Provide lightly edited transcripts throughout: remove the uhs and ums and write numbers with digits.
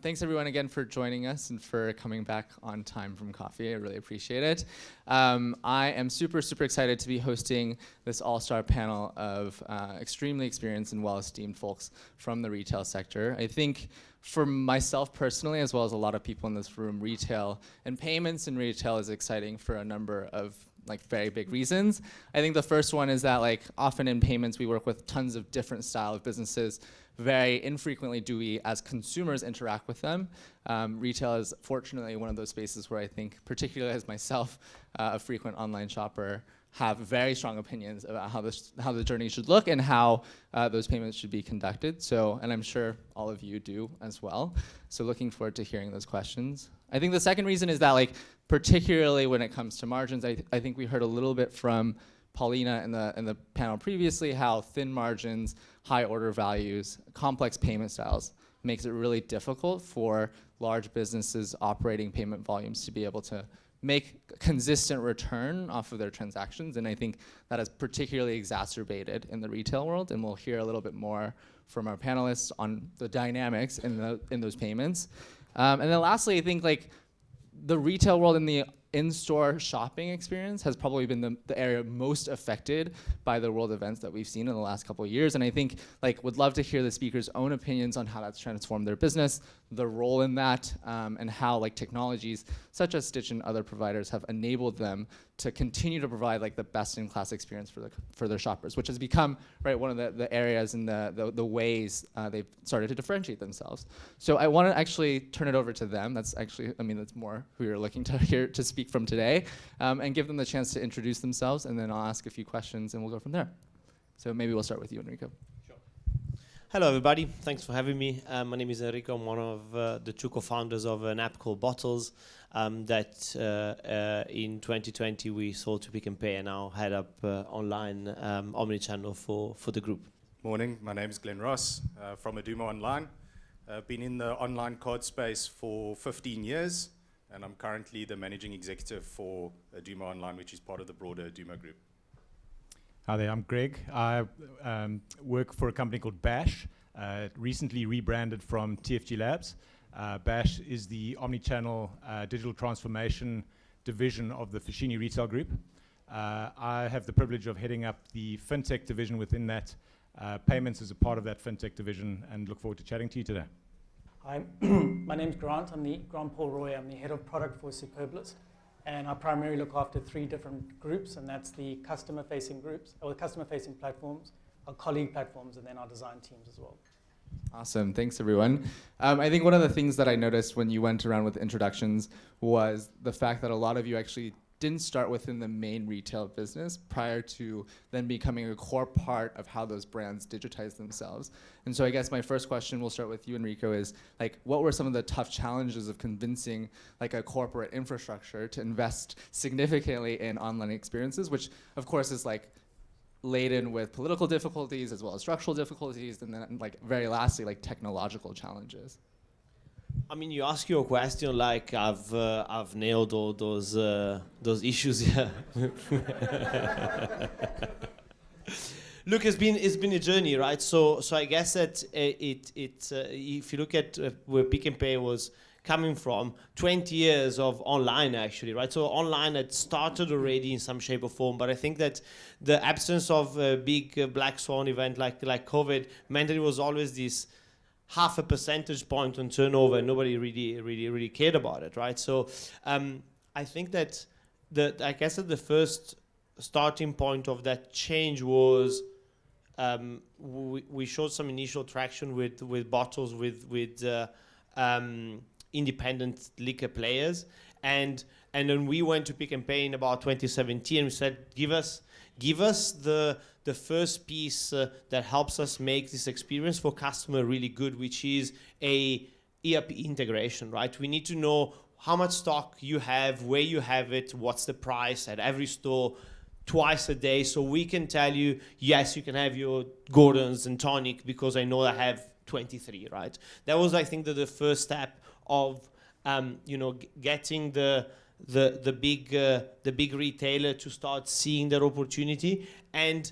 Thanks everyone again for joining us and for coming back on time from coffee. I really appreciate it. I am super excited to be hosting this all-star panel of extremely experienced and well-esteemed folks from the retail sector. I think for myself personally, as well as a lot of people in this room, retail and payments in retail is exciting for a number of very big reasons. I think the first one is that often in payments we work with tons of different style of businesses. Very infrequently do we, as consumers, interact with them. Retail is fortunately one of those spaces where I think, particularly as myself, a frequent online shopper, have very strong opinions about how the journey should look and how those payments should be conducted. And I'm sure all of you do as well. So looking forward to hearing those questions. I think the second reason is that particularly when it comes to margins, I think we heard a little bit from Paulina in the panel previously how thin margins, high order values, complex payment styles makes it really difficult for large businesses operating payment volumes to be able to make consistent return off of their transactions. And I think that is particularly exacerbated in the retail world. And we'll hear a little bit more from our panelists on the dynamics in those payments. And then lastly, I think the retail world and the in-store shopping experience has probably been the area most affected by the world events that we've seen in the last couple of years. And I think would love to hear the speakers' own opinions on how that's transformed their business, the role in that, and how technologies such as Stitch and other providers have enabled them to continue to provide the best-in-class experience for their shoppers, which has become one of the areas and the ways they've started to differentiate themselves. So I want to actually turn it over to them. That's actually, that's more who you're looking to hear to speak from today, and give them the chance to introduce themselves, and then I'll ask a few questions and we'll go from there. So maybe we'll start with you, Enrico. Hello, everybody. Thanks for having me. My name is Enrico. I'm one of the two co-founders of an app called Bottles that in 2020 we sold to Pick and Pay and now head up online omnichannel for the group. Morning. My name is Glen Ross from Adumo Online. I've been in the online card space for 15 years, and I'm currently the managing executive for Adumo Online, which is part of the broader Adumo group. Hi there, I'm Greg. I work for a company called Bash, recently rebranded from TFG Labs. Bash is the omnichannel digital transformation division of the Foschini Retail Group. I have the privilege of heading up the fintech division within that. Payments is a part of that fintech division, and look forward to chatting to you today. Hi, my name's Grant. I'm Paul Roy. I'm the head of product for Superbalist. And I primarily look after 3 different groups, and that's the customer-facing groups, or the customer-facing platforms, our colleague platforms, and then our design teams as well. Awesome, thanks everyone. I think one of the things that I noticed when you went around with introductions was the fact that a lot of you actually didn't start within the main retail business prior to then becoming a core part of how those brands digitize themselves. And so I guess my first question, we'll start with you, Enrico, is what were some of the tough challenges of convincing a corporate infrastructure to invest significantly in online experiences, which of course is laden with political difficulties as well as structural difficulties, and then very lastly technological challenges. You ask your question like I've nailed all those issues here. Look, it's been a journey, right? So I guess that if you look at where Pick and Pay was coming from, 20 years of online actually, right? So online had started already in some shape or form, but I think that the absence of a big black swan event like COVID meant that it was always this half a percentage point on turnover, and nobody really cared about it, right? So I think that the first starting point of that change was we showed some initial traction with Bottles with independent liquor players, and then we went to Pick and Pay in about 2017 and we said, give us the first piece that helps us make this experience for customer really good, which is a ERP integration, right? We need to know how much stock you have, where you have it, what's the price at every store, twice a day, so we can tell you, yes, you can have your Gordon's and tonic because I know I have 23, right? That was, I think, the first step of getting the big retailer to start seeing their opportunity. And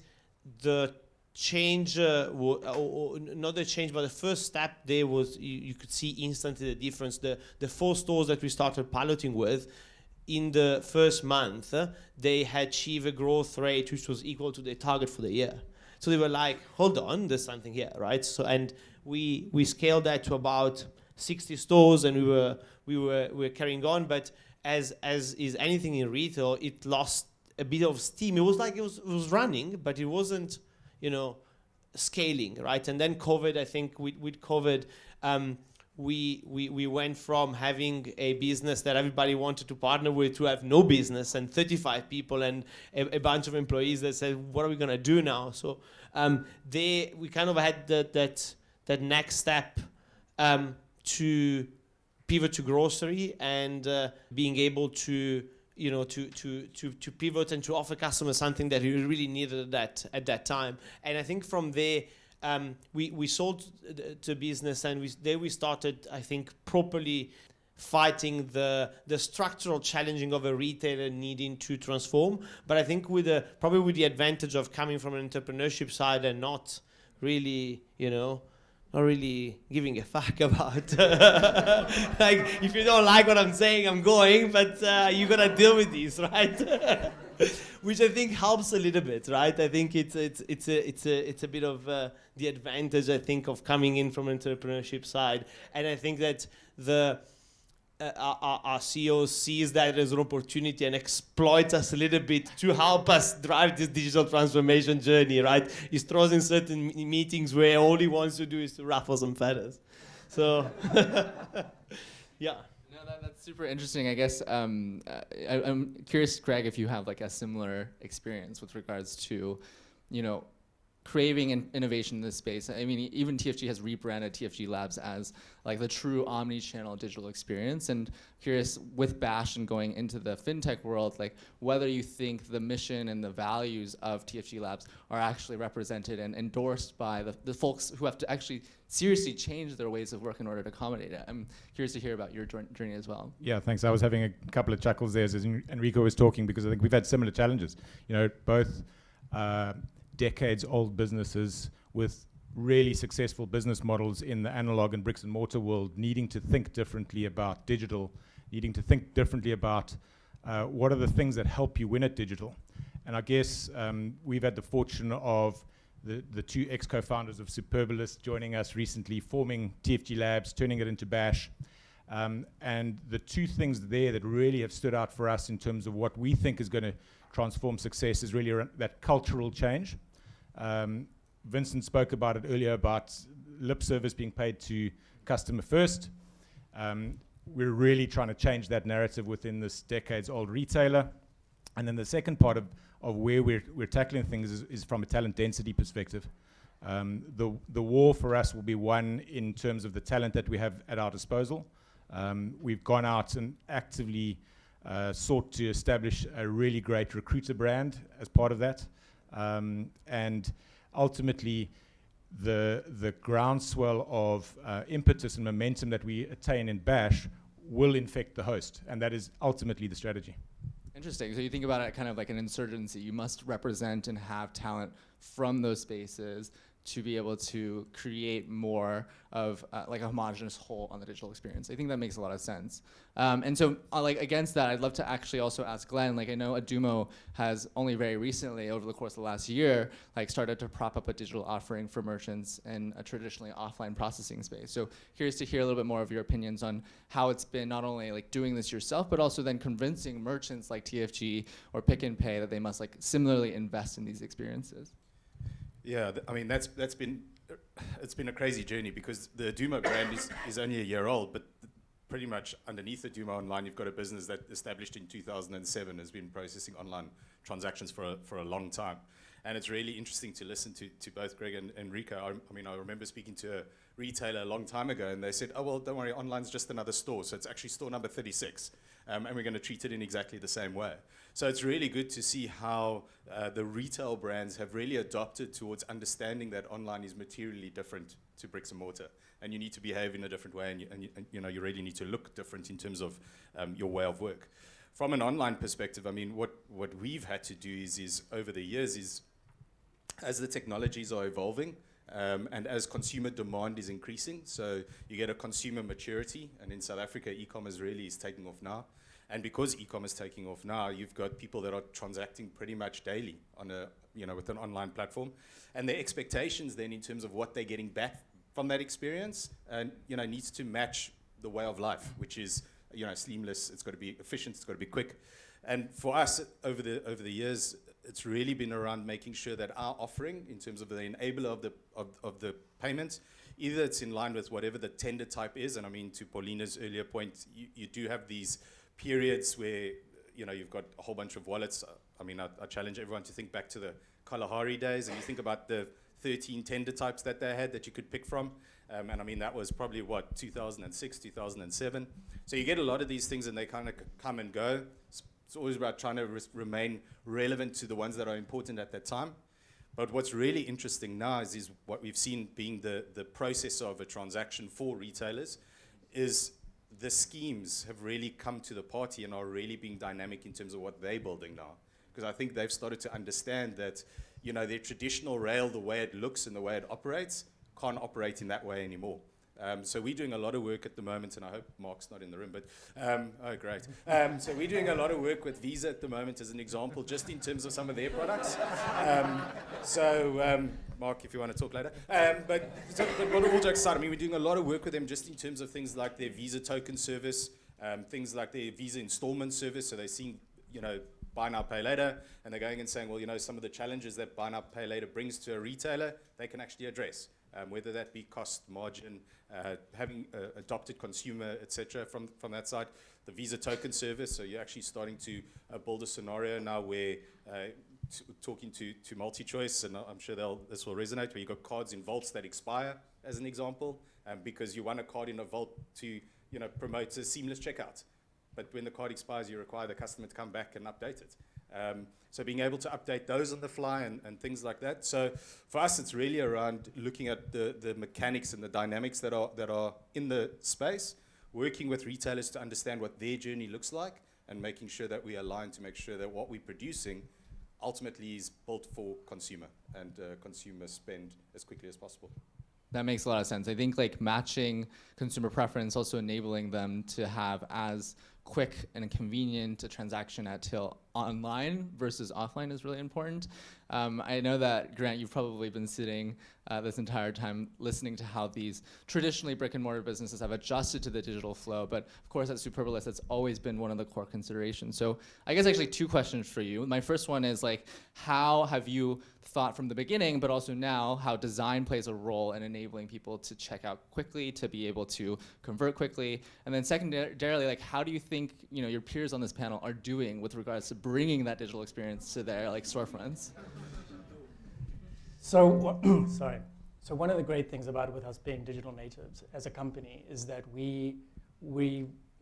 the change, or not the change, but the first step there was you could see instantly the difference. The 4 stores that we started piloting with, in the first month, they had achieved a growth rate which was equal to their target for the year. So they were like, hold on, there's something here, right? So, and we scaled that to about 60 stores, and we were carrying on. But as is anything in retail, it lost a bit of steam. It was like it was running, but it wasn't, scaling, right? And then COVID, I think with COVID, we went from having a business that everybody wanted to partner with to have no business and 35 people and a bunch of employees that said, what are we going to do now? So we kind of had that next step to pivot to grocery and being able to to pivot and to offer customers something that we really needed at that time. And I think from there, we sold the business, and we started, I think, properly fighting the structural challenging of a retailer needing to transform. But I think probably with the advantage of coming from an entrepreneurship side and not really, not really giving a fuck about like, if you don't like what I'm saying, I'm going, but you gotta deal with these, right? Which I think helps a little bit, right? I think it's a bit of the advantage, I think, of coming in from an entrepreneurship side. And I think that our CEO sees that as an opportunity and exploits us a little bit to help us drive this digital transformation journey, right? He throws in certain meetings where all he wants to do is to ruffle some feathers. So, yeah. No, that's super interesting. I guess I'm curious, Greg, if you have like a similar experience with regards to, craving innovation in this space. I mean, even TFG has rebranded TFG Labs as like the true omni-channel digital experience. And curious, with Bash and going into the fintech world, like whether you think the mission and the values of TFG Labs are actually represented and endorsed by the folks who have to actually seriously change their ways of work in order to accommodate it. I'm curious to hear about your journey as well. Yeah, thanks. I was having a couple of chuckles there as Enrico was talking, because I think we've had similar challenges. Both decades-old businesses with really successful business models in the analog and bricks and mortar world, needing to think differently about digital, needing to think differently about what are the things that help you win at digital. And I guess we've had the fortune of the 2 ex-co-founders of Superbalist joining us recently, forming TFG Labs, turning it into Bash. And the 2 things there that really have stood out for us in terms of what we think is going to transform success is really around that cultural change. Vincent spoke about it earlier, about lip service being paid to customer first. We're really trying to change that narrative within this decades-old retailer. And then the second part of where we're tackling things is from a talent density perspective. The war for us will be won in terms of the talent that we have at our disposal. We've gone out and actively sought to establish a really great recruiter brand as part of that. And ultimately, the groundswell of impetus and momentum that we attain in Bash will infect the host, and that is ultimately the strategy. Interesting. So you think about it kind of like an insurgency. You must represent and have talent from those spaces to be able to create more of like a homogenous whole on the digital experience. I think that makes a lot of sense. And so like against that, I'd love to actually also ask Glen, like I know Adumo has only very recently, over the course of the last year, like started to prop up a digital offering for merchants in a traditionally offline processing space. So curious to hear a little bit more of your opinions on how it's been not only like doing this yourself, but also then convincing merchants like TFG or Pick and Pay that they must like similarly invest in these experiences. Yeah, I mean it's been a crazy journey, because the Adumo brand is only a year old, but pretty much underneath Adumo Online, you've got a business that established in 2007 has been processing online transactions for a long time. And it's really interesting to listen to both Greg and Enrico. I mean, I remember speaking to a retailer a long time ago, and they said, oh, well, don't worry, online's just another store. So it's actually store number 36, and we're going to treat it in exactly the same way. So it's really good to see how the retail brands have really adopted towards understanding that online is materially different to bricks and mortar, and you need to behave in a different way, and you really need to look different in terms of your way of work. From an online perspective, I mean, what we've had to do is over the years is as the technologies are evolving, and as consumer demand is increasing, so you get a consumer maturity, and in South Africa, e-commerce really is taking off now. And because e-commerce is taking off now, you've got people that are transacting pretty much daily on a, with an online platform, and their expectations then in terms of what they're getting back from that experience, needs to match the way of life, which is, seamless. It's got to be efficient. It's got to be quick. And for us, over the years, it's really been around making sure that our offering, in terms of the enabler of the payments, either it's in line with whatever the tender type is, and I mean, to Paulina's earlier point, you do have these periods where, you've got a whole bunch of wallets. I mean, I challenge everyone to think back to the Kalahari days, and you think about the 13 tender types that they had that you could pick from. And I mean, that was probably, 2006, 2007. So you get a lot of these things, and they kind of come and go. It's always about trying to remain relevant to the ones that are important at that time. But what's really interesting now is what we've seen being the process of a transaction for retailers is the schemes have really come to the party and are really being dynamic in terms of what they're building now. Because I think they've started to understand that, their traditional rail, the way it looks and the way it operates, can't operate in that way anymore. So we're doing a lot of work at the moment, and I hope Mark's not in the room, but, oh, great. So we're doing a lot of work with Visa at the moment as an example, just in terms of some of their products. Mark, if you want to talk later. But all jokes aside, I mean, we're doing a lot of work with them just in terms of things like their Visa token service, things like their Visa installment service. So they're seeing, buy now, pay later, and they're going and saying, well, some of the challenges that buy now, pay later brings to a retailer, they can actually address. Whether that be cost, margin, having adopted consumer, etc. From that side, the Visa token service. So you're actually starting to build a scenario now where talking to MultiChoice, and I'm sure this will resonate, where you've got cards in vaults that expire, as an example, because you want a card in a vault to promote a seamless checkout. But when the card expires, you require the customer to come back and update it. So being able to update those on the fly and things like that. So for us, it's really around looking at the mechanics and the dynamics that are in the space, working with retailers to understand what their journey looks like, and making sure that we align to make sure that what we're producing ultimately is built for consumer and consumer spend as quickly as possible. That makes a lot of sense. I think matching consumer preference, also enabling them to have as quick and convenient a transaction at till online versus offline is really important. I know that, Grant, you've probably been sitting this entire time listening to how these traditionally brick and mortar businesses have adjusted to the digital flow, but of course at Superbalist that's always been one of the core considerations. So I guess actually two questions for you. My first one is how have you thought from the beginning, but also now, how design plays a role in enabling people to check out quickly, to be able to convert quickly? And then secondarily, how do you think your peers on this panel are doing with regards to bringing that digital experience to their storefronts? So, sorry. So one of the great things about it with us being digital natives as a company is that we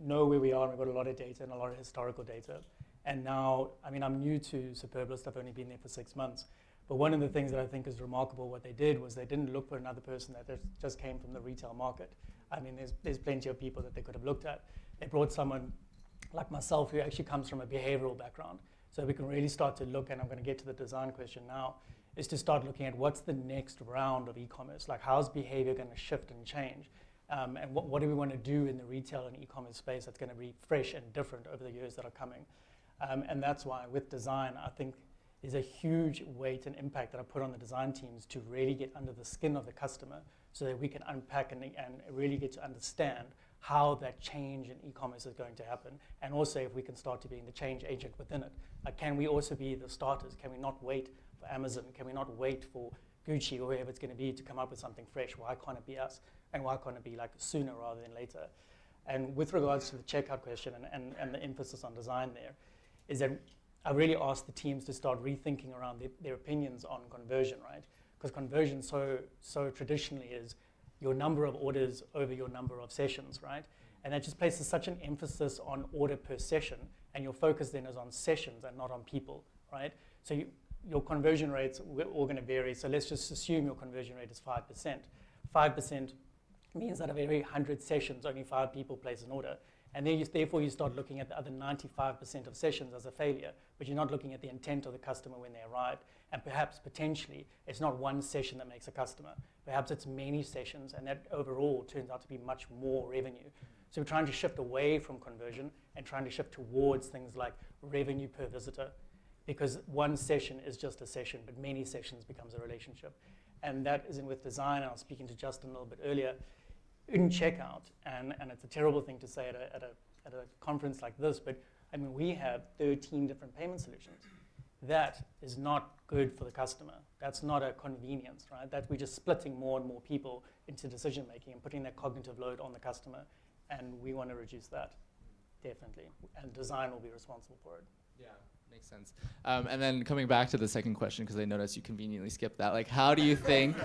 know where we are, and we've got a lot of data and a lot of historical data. And now, I mean, I'm new to Superbalist. I've only been there for 6 months. But one of the things that I think is remarkable what they did was they didn't look for another person that just came from the retail market. I mean, there's plenty of people that they could have looked at. They brought someone like myself who actually comes from a behavioral background. So we can really start to look, and I'm going to get to the design question now, is to start looking at what's the next round of e-commerce. How's behavior going to shift and change? And what do we want to do in the retail and e-commerce space that's going to be fresh and different over the years that are coming? And that's why with design, I think there's a huge weight and impact that I put on the design teams to really get under the skin of the customer so that we can unpack and really get to understand how that change in e-commerce is going to happen. And also if we can start to be the change agent within it. Can we also be the starters? Can we not wait for Amazon? Can we not wait for Gucci or whoever it's going to be to come up with something fresh? Why can't it be us? And why can't it be sooner rather than later? And with regards to the checkout question and the emphasis on design there, is that I really asked the teams to start rethinking around their opinions on conversion, right? Because conversion so traditionally is your number of orders over your number of sessions, right? And that just places such an emphasis on order per session, and your focus then is on sessions and not on people, right? So your conversion rates are all going to vary. So let's just assume your conversion rate is 5%. 5% means that of every 100 sessions, only 5 people place an order. And then therefore you start looking at the other 95% of sessions as a failure, but you're not looking at the intent of the customer when they arrived. And perhaps, potentially, it's not one session that makes a customer. Perhaps it's many sessions, and that overall turns out to be much more revenue. So we're trying to shift away from conversion and trying to shift towards things like revenue per visitor, because one session is just a session, but many sessions becomes a relationship. And that is in with design. I was speaking to Justin a little bit earlier. In checkout, and it's a terrible thing to say at a conference like this, but I mean, we have 13 different payment solutions. That is not good for the customer. That's not a convenience, right? That we're just splitting more and more people into decision making and putting that cognitive load on the customer, and we want to reduce that, definitely. And design will be responsible for it. Yeah, makes sense. And then coming back to the second question, because I noticed you conveniently skipped that. Like, how do you think?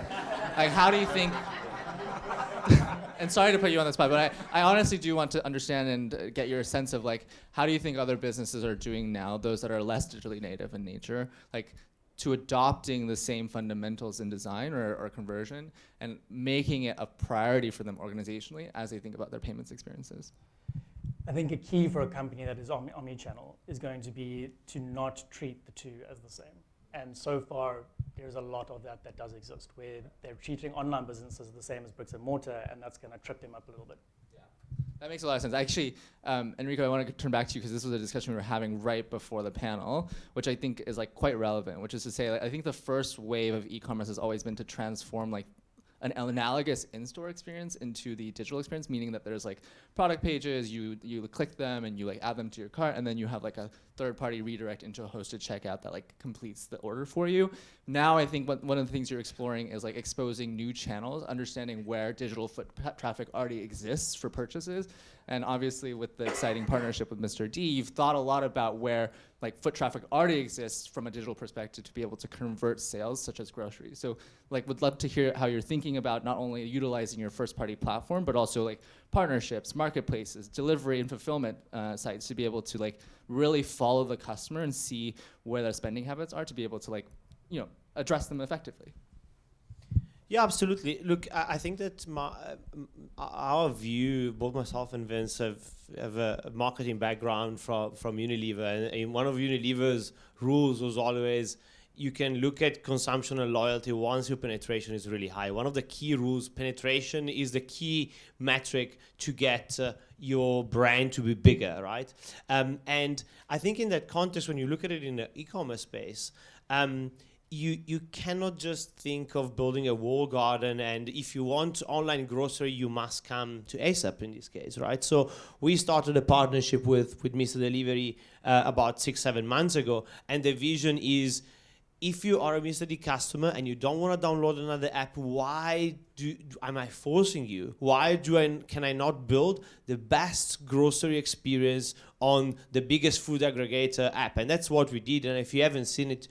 And sorry to put you on the spot, but I honestly do want to understand and get your sense of like, how do you think other businesses are doing now, those that are less digitally native in nature, like to adopting the same fundamentals in design or conversion and making it a priority for them organizationally as they think about their payments experiences? I think a key for a company that is omni-channel is going to be to not treat the two as the same. And so far, there's a lot of that does exist, where they're treating online businesses the same as bricks and mortar, and that's going to trip them up a little bit. Yeah, that makes a lot of sense. Actually, Enrico, I want to turn back to you because this was a discussion we were having right before the panel, which I think is like quite relevant, which is to say, like, I think the first wave of e-commerce has always been to transform like an analogous in-store experience into the digital experience, meaning that there's like product pages, you click them and you like add them to your cart, and then you have like a third-party redirect into a hosted checkout that like completes the order for you. Now I think one of the things you're exploring is like exposing new channels, understanding where digital foot traffic already exists for purchases. And obviously with the exciting partnership with Mr. D, you've thought a lot about where like foot traffic already exists from a digital perspective to be able to convert sales such as groceries. So like would love to hear how you're thinking about not only utilizing your first party platform, but also like partnerships, marketplaces, delivery and fulfillment sites to be able to like really follow the customer and see where their spending habits are to be able to like, you know, address them effectively. Yeah, absolutely. Look, I think that our view, both myself and Vince have a marketing background from Unilever, and one of Unilever's rules was always you can look at consumption and loyalty once your penetration is really high. One of the key rules, penetration is the key metric to get your brand to be bigger, right? And I think in that context, when you look at it in the e-commerce space, you cannot just think of building a wall garden, and if you want online grocery, you must come to ASAP in this case, right? So we started a partnership with Mr. Delivery about 6-7 months ago, and the vision is, if you are a Mr. D customer and you don't want to download another app, why am I forcing you? Can I not build the best grocery experience on the biggest food aggregator app? And that's what we did, and if you haven't seen it,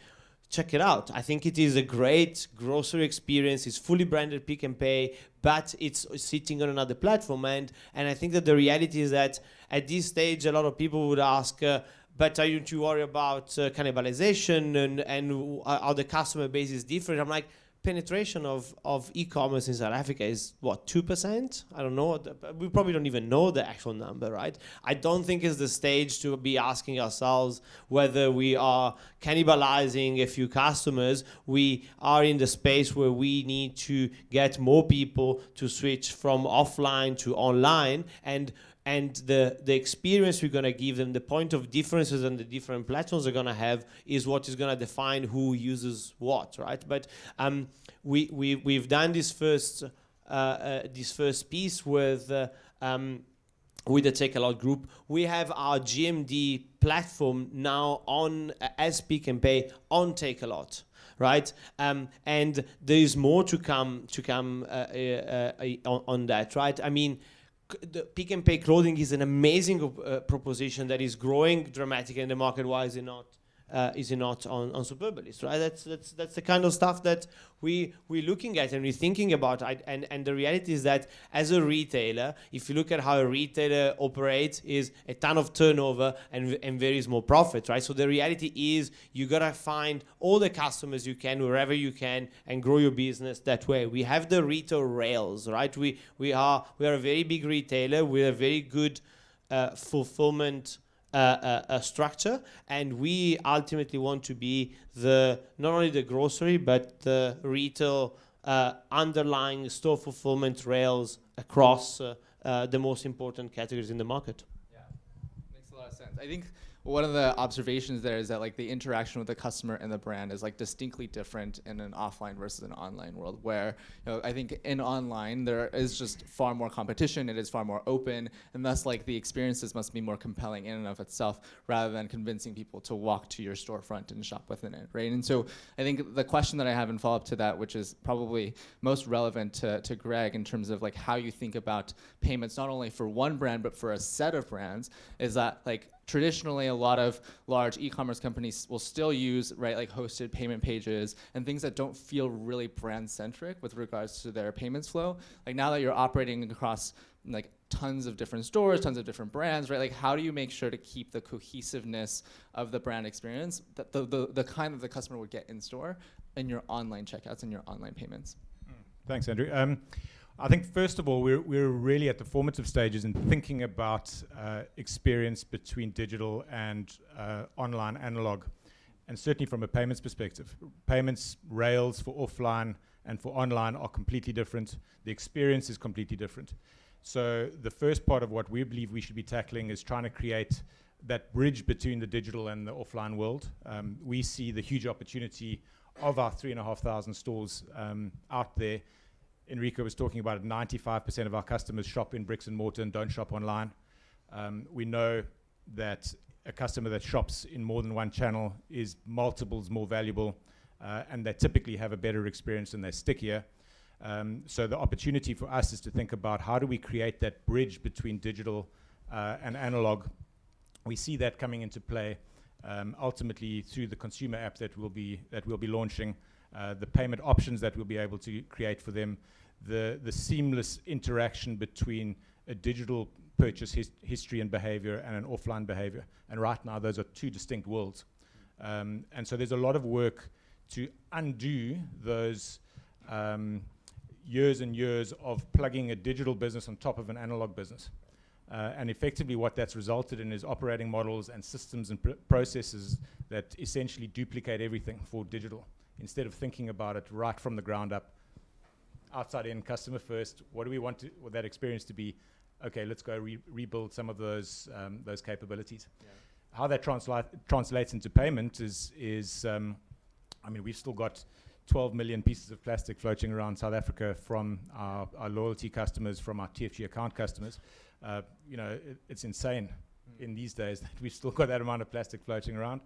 check it out. I think it is a great grocery experience. It's fully branded Pick and Pay, but it's sitting on another platform. And I think that the reality is that at this stage, a lot of people would ask, but aren't you worried about cannibalization and how the customer base is different? I'm like, penetration of e-commerce in South Africa is what, 2%? I don't know. We probably don't even know the actual number, right? I don't think it's the stage to be asking ourselves whether we are cannibalizing a few customers. We are in the space where we need to get more people to switch from offline to online, and the experience we're going to give them, the point of differences on the different platforms are going to have is what is going to define who uses what, right? But we've done this first piece with the Take A Lot group. We have our GMD platform now on as Pick and Pay on Take A Lot. Right, and there is more to come on that, right? I mean, the Pick and Pay clothing is an amazing proposition that is growing dramatically in the market. Why is it not on Superbalist, right? That's the kind of stuff that we're looking at and we're thinking about. And the reality is that as a retailer, if you look at how a retailer operates, is a ton of turnover and very small profit, right? So the reality is you gotta find all the customers you can wherever you can and grow your business that way. We have the retail rails, right? We are a very big retailer with a very good fulfillment structure, and we ultimately want to be not only the grocery but the retail underlying store fulfillment rails across the most important categories in the market. Yeah, makes a lot of sense. I think one of the observations there is that like the interaction with the customer and the brand is like distinctly different in an offline versus an online world, where I think in online there is just far more competition, it is far more open, and thus like the experiences must be more compelling in and of itself, rather than convincing people to walk to your storefront and shop within it, right? And so I think the question that I have in follow-up to that, which is probably most relevant to Greg in terms of like how you think about payments, not only for one brand but for a set of brands, is that like traditionally, a lot of large e-commerce companies will still use, right, like hosted payment pages and things that don't feel really brand-centric with regards to their payments flow. Like now that you're operating across like tons of different stores, tons of different brands, right? Like how do you make sure to keep the cohesiveness of the brand experience, that the kind that the customer would get in store, in your online checkouts and your online payments? Thanks, Andrew. I think first of all, we're really at the formative stages in thinking about experience between digital and online analog, and certainly from a payments perspective. Payments rails for offline and for online are completely different. The experience is completely different. So the first part of what we believe we should be tackling is trying to create that bridge between the digital and the offline world. We see the huge opportunity of our 3,500 stores out there. Enrico was talking about it, 95% of our customers shop in bricks and mortar and don't shop online. We know that a customer that shops in more than one channel is multiples more valuable, and they typically have a better experience and they're stickier. So the opportunity for us is to think about how do we create that bridge between digital and analog. We see that coming into play ultimately through the consumer app that we'll be launching, the payment options that we'll be able to create for them, the seamless interaction between a digital purchase history and behavior and an offline behavior. And right now, those are two distinct worlds. And so there's a lot of work to undo those years and years of plugging a digital business on top of an analog business. And effectively what that's resulted in is operating models and systems and processes that essentially duplicate everything for digital. Instead of thinking about it right from the ground up, outside in, customer first, what do we want that experience to be? Okay, let's go rebuild some of those capabilities. Yeah. How that translates into payment is I mean, we've still got 12 million pieces of plastic floating around South Africa from our loyalty customers, from our TFG account customers. It's insane in these days that we've still got that amount of plastic floating around.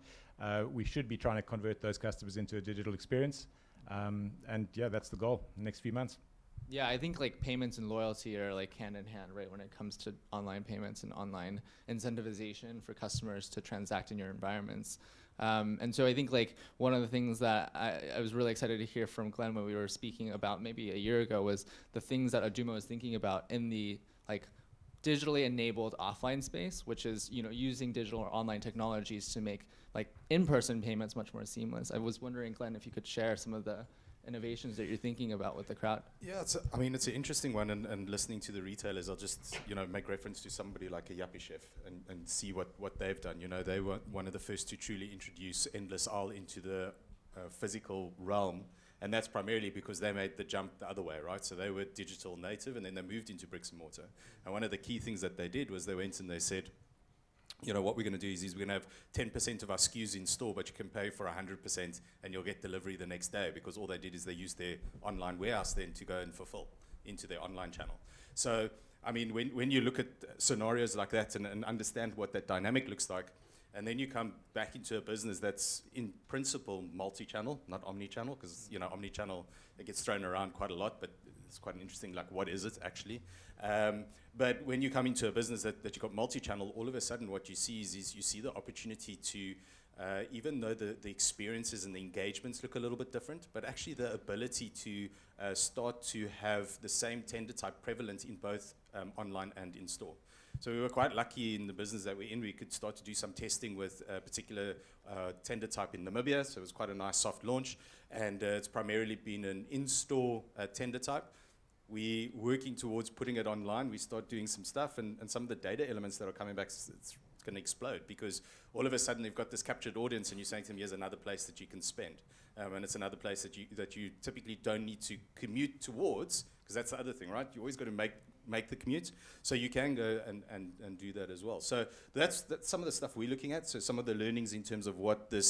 We should be trying to convert those customers into a digital experience. And yeah, that's the goal in the next few months. Yeah, I think like payments and loyalty are like hand in hand, right, when it comes to online payments and online incentivization for customers to transact in your environments. And so I think like one of the things that I was really excited to hear from Glen when we were speaking about maybe a year ago was the things that Adumo is thinking about in the like digitally enabled offline space, which is using digital or online technologies to make like in-person payments much more seamless. I was wondering, Glen, if you could share some of the innovations that you're thinking about with the crowd. Yeah, it's an interesting one, and listening to the retailers, I'll just make reference to somebody like a Yuppie Chef and see what they've done. They were one of the first to truly introduce endless aisle into the physical realm, and that's primarily because they made the jump the other way, right? So they were digital native, and then they moved into bricks and mortar. And one of the key things that they did was they went and they said, what we're going to do is we're going to have 10% of our SKUs in store, but you can pay for 100% and you'll get delivery the next day, because all they did is they used their online warehouse then to go and fulfill into their online channel. So, I mean, when you look at scenarios like that and understand what that dynamic looks like, and then you come back into a business that's in principle multi-channel, not omni-channel, because omni-channel, it gets thrown around quite a lot, but it's quite interesting, like what is it actually? But when you come into a business that you've got multi-channel, all of a sudden what you see is you see the opportunity to, even though the experiences and the engagements look a little bit different, but actually the ability to start to have the same tender type prevalent in both online and in store. So we were quite lucky in the business that we're in. We could start to do some testing with a particular tender type in Namibia, so it was quite a nice soft launch, and it's primarily been an in-store tender type. We working towards putting it online. We start doing some stuff, and some of the data elements that are coming back, it's going to explode, because all of a sudden they've got this captured audience, and you're saying to them, here's another place that you can spend. And it's another place that you typically don't need to commute towards, because that's the other thing, right? You always got to make the commute, so you can go and do that as well. So that's some of the stuff we're looking at. So some of the learnings in terms of what the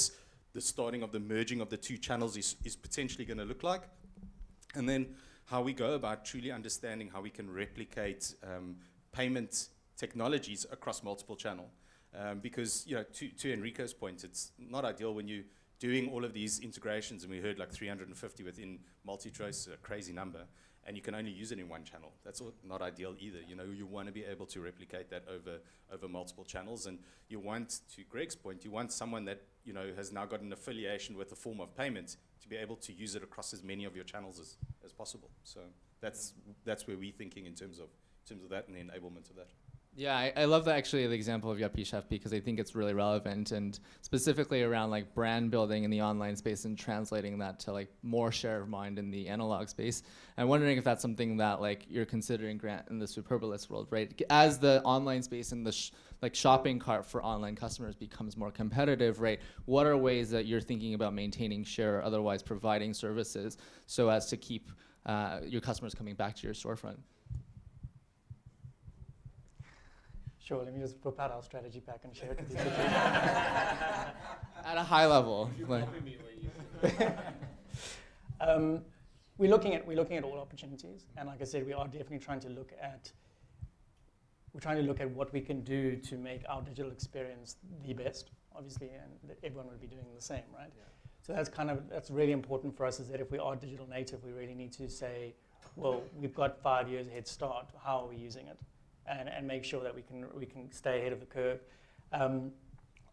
starting of the merging of the two channels is potentially going to look like, and then how we go about truly understanding how we can replicate payment technologies across multiple channel. Because, you know, to Enrico's point, it's not ideal when you're doing all of these integrations, and we heard like 350 within multi-choice, a crazy number, and you can only use it in one channel. That's not ideal either. You know, you want to be able to replicate that over multiple channels, and you want, to Greg's point, you want someone that, you know, has now got an affiliation with a form of payment to be able to use it across as many of your channels as possible. So that's where we're thinking in terms of that and the enablement of that. Yeah, I love that, actually, the example of Yuppie Chef, because I think it's really relevant, and specifically around like brand building in the online space and translating that to like more share of mind in the analog space. I'm wondering if that's something that like you're considering, Grant, in the Superbalist world, right? As the online space and the like shopping cart for online customers becomes more competitive, right? What are ways that you're thinking about maintaining share or otherwise providing services so as to keep your customers coming back to your storefront? Sure, let me just whip out our strategy pack and share it with you. At a high level. Like. We're looking at all opportunities, and like I said, we are definitely trying to look at what we can do to make our digital experience the best, obviously, and everyone would be doing the same, right? Yeah. So that's really important for us, is that if we are digital native, we really need to say, well, we've got 5 years head start. How are we using it? And make sure that we can stay ahead of the curve.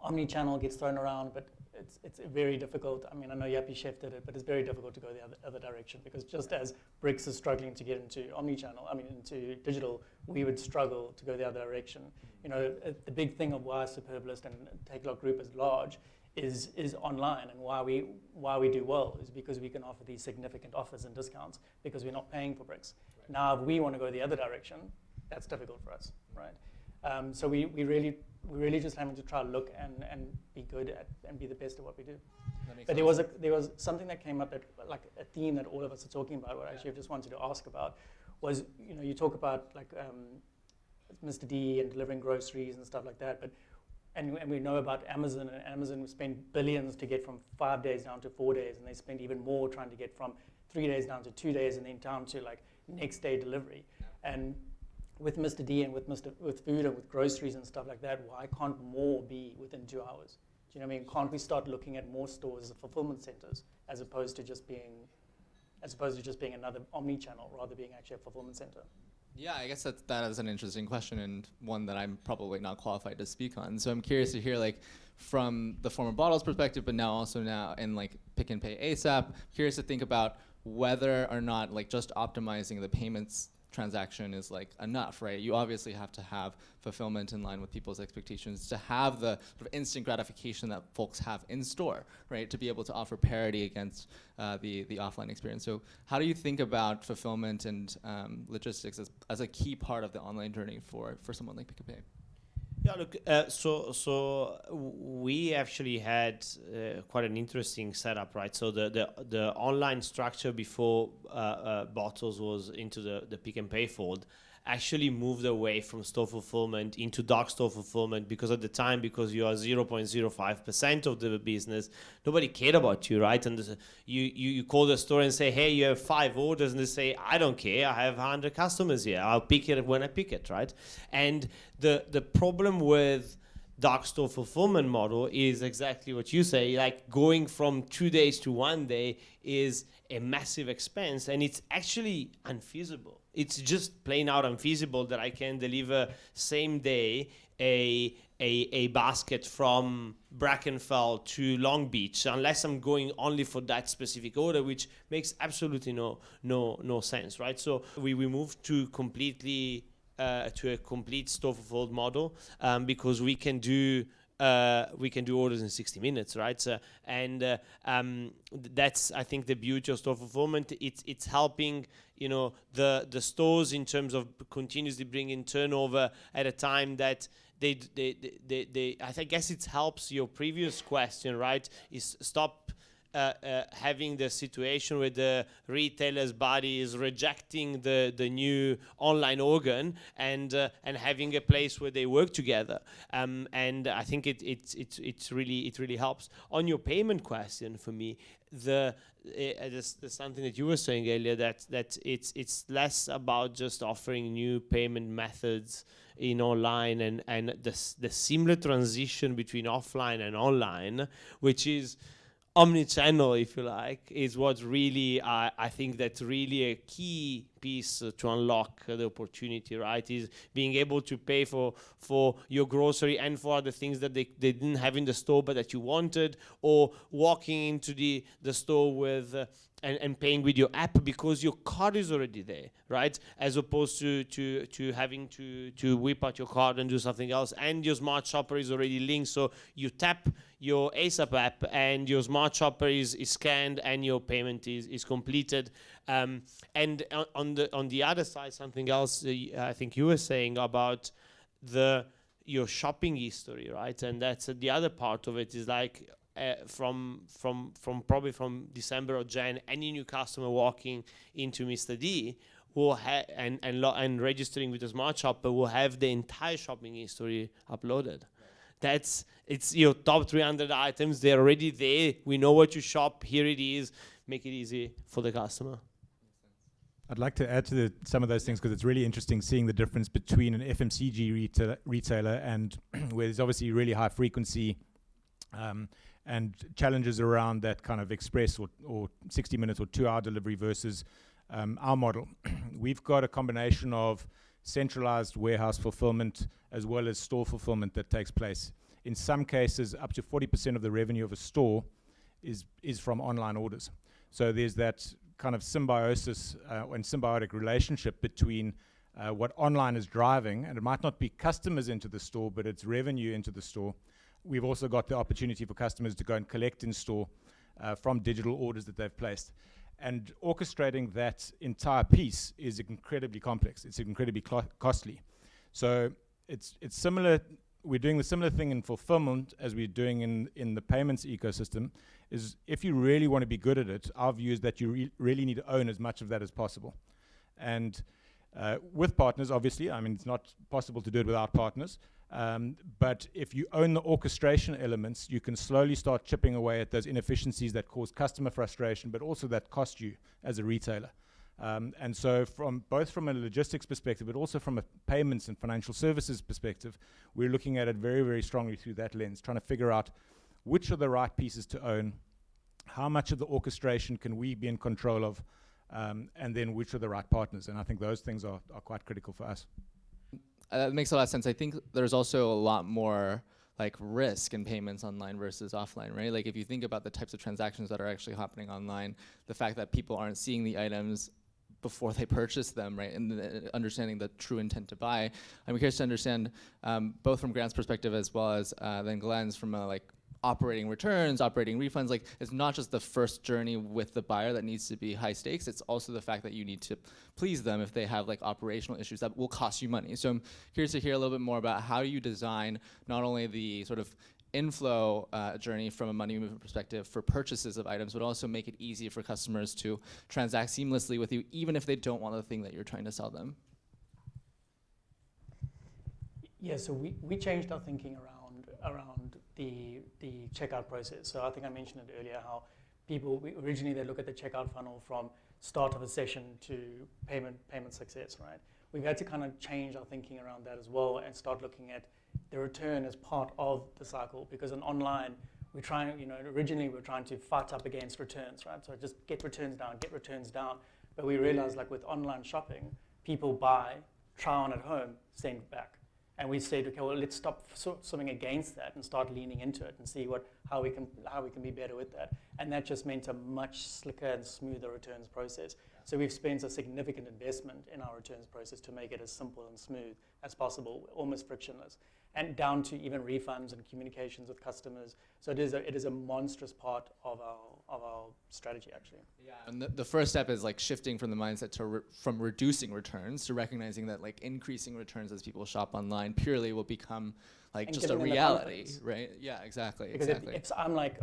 Omni-channel gets thrown around, but it's very difficult. I mean, I know Yuppie Chef did it, but it's very difficult to go the other direction, because just as Bricks is struggling to get into omni-channel, into digital, we would struggle to go the other direction. You know, the big thing of why Superbalist and Takealot Group is large is online, and why we do well is because we can offer these significant offers and discounts because we're not paying for bricks. Right. Now, if we want to go the other direction, that's difficult for us, right? So we really just having to try to look and be good at and be the best at what we do. But there was something that came up, that like a theme that all of us are talking about, what I actually just wanted to ask about was, you know, you talk about like Mr. D and delivering groceries and stuff like that, but and we know about Amazon, and Amazon spend billions to get from 5 days down to 4 days, and they spend even more trying to get from 3 days down to 2 days, and then down to like next day delivery. Yeah. And with Mr. D and with food and with groceries and stuff like that, why can't more be within 2 hours? Do you know what I mean? Can't we start looking at more stores as fulfillment centers, as opposed to just being another omni-channel, rather being actually a fulfillment center? Yeah, I guess that is an interesting question, and one that I'm probably not qualified to speak on. So I'm curious to hear, like, from the former Bottles perspective, but now in like Pick and Pay ASAP, curious to think about whether or not like just optimizing the payments transaction is like enough, right? You obviously have to have fulfillment in line with people's expectations to have the sort of instant gratification that folks have in store, right? To be able to offer parity against the offline experience. So how do you think about fulfillment and logistics as a key part of the online journey for someone like Pick and Pay? Yeah, look, so we actually had quite an interesting setup, right? So the online structure before Bottles was into the Pick and Pay fold actually moved away from store fulfillment into dark store fulfillment, because at the time, because you are 0.05% of the business, nobody cared about you, right? And you call the store and say, hey, you have 5 orders, and they say, I don't care, I have 100 customers here, I'll pick it when I pick it, right? And the problem with dark store fulfillment model is exactly what you say, like going from 2 days to 1 day is a massive expense, and it's actually unfeasible. It's just plain out unfeasible that I can deliver same day a basket from Brackenfell to Long Beach, unless I'm going only for that specific order, which makes absolutely no sense, right? So we moved to a complete store fulfilled model, because we can do orders in 60 minutes, right? So, and that's, I think, the beauty of store fulfillment. It's helping, you know, the stores in terms of continuously bringing turnover at a time that I guess it helps your previous question, right? Is stop having the situation where the retailer's body is rejecting the new online organ and having a place where they work together. And I think it really helps. On your payment question, for me, there's something that you were saying earlier, that it's less about just offering new payment methods in online and the seamless transition between offline and online, which is omni-channel, if you like, is what really I think that's really a key piece to unlock the opportunity, right? Is being able to pay for your grocery and for other things that they didn't have in the store but that you wanted, or walking into the store with and paying with your app because your card is already there, right? As opposed to having to whip out your card and do something else, and your smart shopper is already linked, so you tap your ASAP app and your smart shopper is scanned and your payment is completed. And on the other side, something else I think you were saying about your shopping history, right? And that's the other part of it, is like from December or Jan, any new customer walking into Mr. D will and registering with the smart shopper will have the entire shopping history uploaded. It's your top 300 items. They're already there. We know what you shop. Here it is. Make it easy for the customer. I'd like to add to some of those things, because it's really interesting seeing the difference between an FMCG retailer and where there's obviously really high frequency and challenges around that kind of express or 60 minutes or 2 hour delivery versus our model. We've got a combination of centralized warehouse fulfillment as well as store fulfillment that takes place. In some cases, up to 40% of the revenue of a store is from online orders. So there's that kind of symbiosis and symbiotic relationship between what online is driving, and it might not be customers into the store, but it's revenue into the store. We've also got the opportunity for customers to go and collect in store from digital orders that they've placed. And orchestrating that entire piece is incredibly complex. It's incredibly costly. So it's similar. We're doing the similar thing in fulfillment as we're doing in the payments ecosystem. Is if you really want to be good at it, our view is that you really need to own as much of that as possible. And with partners, obviously, I mean, it's not possible to do it without partners. But if you own the orchestration elements, you can slowly start chipping away at those inefficiencies that cause customer frustration, but also that cost you as a retailer. And so both from a logistics perspective, but also from a payments and financial services perspective, we're looking at it very, very strongly through that lens, trying to figure out which are the right pieces to own, how much of the orchestration can we be in control of, and then which are the right partners. And I think those things are quite critical for us. That makes a lot of sense. I think there's also a lot more like risk in payments online versus offline, right? Like if you think about the types of transactions that are actually happening online, the fact that people aren't seeing the items before they purchase them, right? And understanding the true intent to buy. I'm curious to understand both from Grant's perspective as well as then Glen's from a like operating returns, operating refunds. Like it's not just the first journey with the buyer that needs to be high stakes. It's also the fact that you need to please them if they have like operational issues that will cost you money. So I'm curious to hear a little bit more about how you design not only the sort of inflow journey from a money movement perspective for purchases of items, but also make it easy for customers to transact seamlessly with you, even if they don't want the thing that you're trying to sell them. Yeah, so we changed our thinking around the checkout process. So I think I mentioned it earlier how people originally they look at the checkout funnel from start of a session to payment success, right? We've had to kind of change our thinking around that as well and start looking at the return as part of the cycle, because in online originally we're trying to fight up against returns, right? So just get returns down. But we realized like with online shopping, people buy, try on at home, send back. And we said, okay, well, let's stop swimming against that and start leaning into it and see how we can be better with that. And that just meant a much slicker and smoother returns process. So we've spent a significant investment in our returns process to make it as simple and smooth as possible, almost frictionless. and down to even refunds and communications with customers. So it is a monstrous part of our strategy, actually. Yeah, and the first step is like shifting from the mindset to from reducing returns to recognizing that like increasing returns as people shop online purely will become like And just a giving them the reality, confidence. right? Yeah, exactly. Because exactly. if I'm like,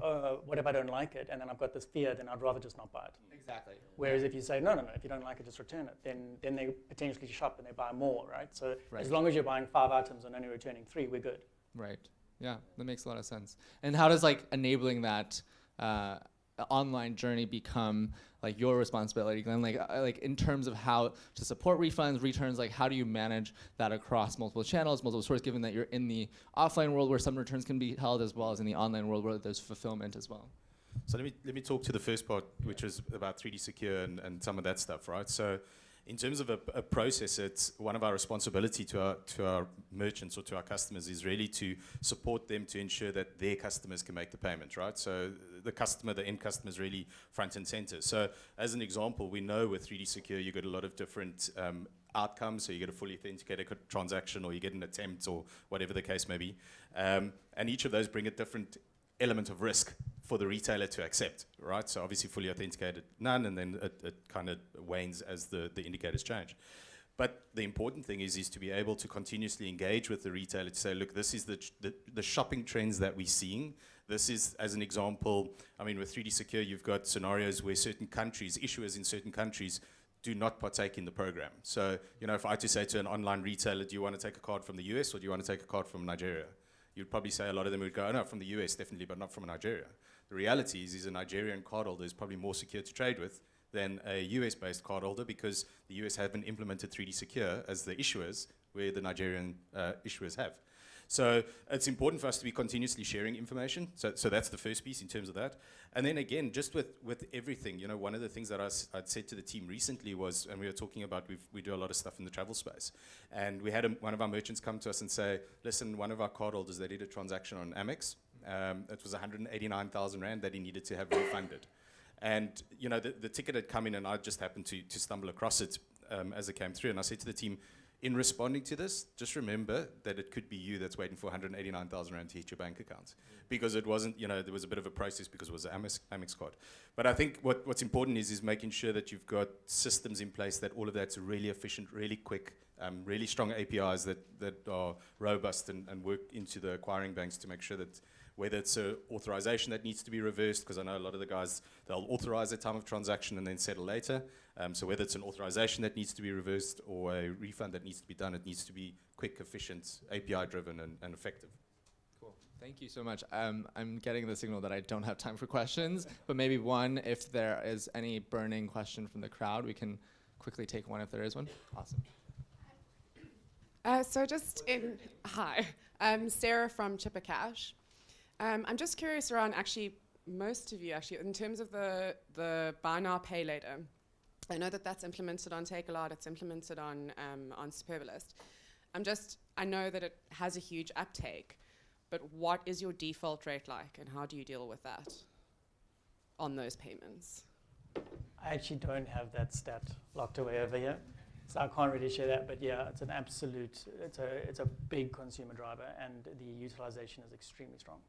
what if I don't like it, and then I've got this fear, then I'd rather just not buy it. Exactly. Whereas if you say, no, if you don't like it, just return it, then they potentially shop and they buy more, right? So Right. as long as you're buying 5 items and only returning 3, we're good. Right. Yeah, that makes a lot of sense. And how does like enabling that online journey become like your responsibility, Glenn? Like in terms of how to support refunds, returns, like how do you manage that across multiple channels, multiple stores, given that you're in the offline world where some returns can be held as well as in the online world where there's fulfillment as well? So let me talk to the first part, which is about 3D Secure and some of that stuff, right? So in terms of a process, it's one of our responsibility to our merchants or to our customers is really to support them to ensure that their customers can make the payment, right? So the end customer is really front and center. So as an example, we know with 3D Secure, you get a lot of different outcomes. So you get a fully authenticated transaction, or you get an attempt, or whatever the case may be. And each of those bring a different element of risk for the retailer to accept, right? So obviously fully authenticated, none, and then it kind of wanes as the indicators change. But the important thing is to be able to continuously engage with the retailer to say, look, this is the shopping trends that we're seeing. This is, as an example, I mean, with 3D Secure, you've got scenarios where certain countries, issuers in certain countries, do not partake in the program. So, you know, if I had to say to an online retailer, do you want to take a card from the US or do you want to take a card from Nigeria? You'd probably say a lot of them would go, oh, no, from the US, definitely, but not from Nigeria. The reality is a Nigerian cardholder is probably more secure to trade with than a US-based cardholder, because the US haven't implemented 3D Secure as the issuers where the Nigerian issuers have. So it's important for us to be continuously sharing information. So that's the first piece in terms of that. And then again, just with everything, you know, one of the things that I'd said to the team recently was, and we were talking about, we do a lot of stuff in the travel space. And we had one of our merchants come to us and say, listen, one of our cardholders, they did a transaction on Amex. It was 189,000 Rand that he needed to have refunded. And, you know, the ticket had come in and I just happened to stumble across it as it came through. And I said to the team, in responding to this, just remember that it could be you that's waiting for 189,000 Rand to hit your bank account. Because it wasn't, you know, there was a bit of a process because it was an Amex card. But I think what's important is making sure that you've got systems in place that all of that's really efficient, really quick, really strong APIs that are robust and work into the acquiring banks to make sure that whether it's an authorization that needs to be reversed, because I know a lot of the guys, they'll authorize at time of transaction and then settle later. So whether it's an authorization that needs to be reversed or a refund that needs to be done, it needs to be quick, efficient, API-driven, and effective. Cool. Thank you so much. I'm getting the signal that I don't have time for questions, but maybe one, if there is any burning question from the crowd, we can quickly take one if there is one. Awesome. Hi, I'm Sarah from Chipper Cash. I'm just curious around most of you in terms of the buy now, pay later. I know that's implemented on Takealot, it's implemented on Superbalist. I know that it has a huge uptake, but what is your default rate like and how do you deal with that on those payments? I actually don't have that stat locked away over here, so I can't really share that, but yeah, it's a big consumer driver and the utilization is extremely strong.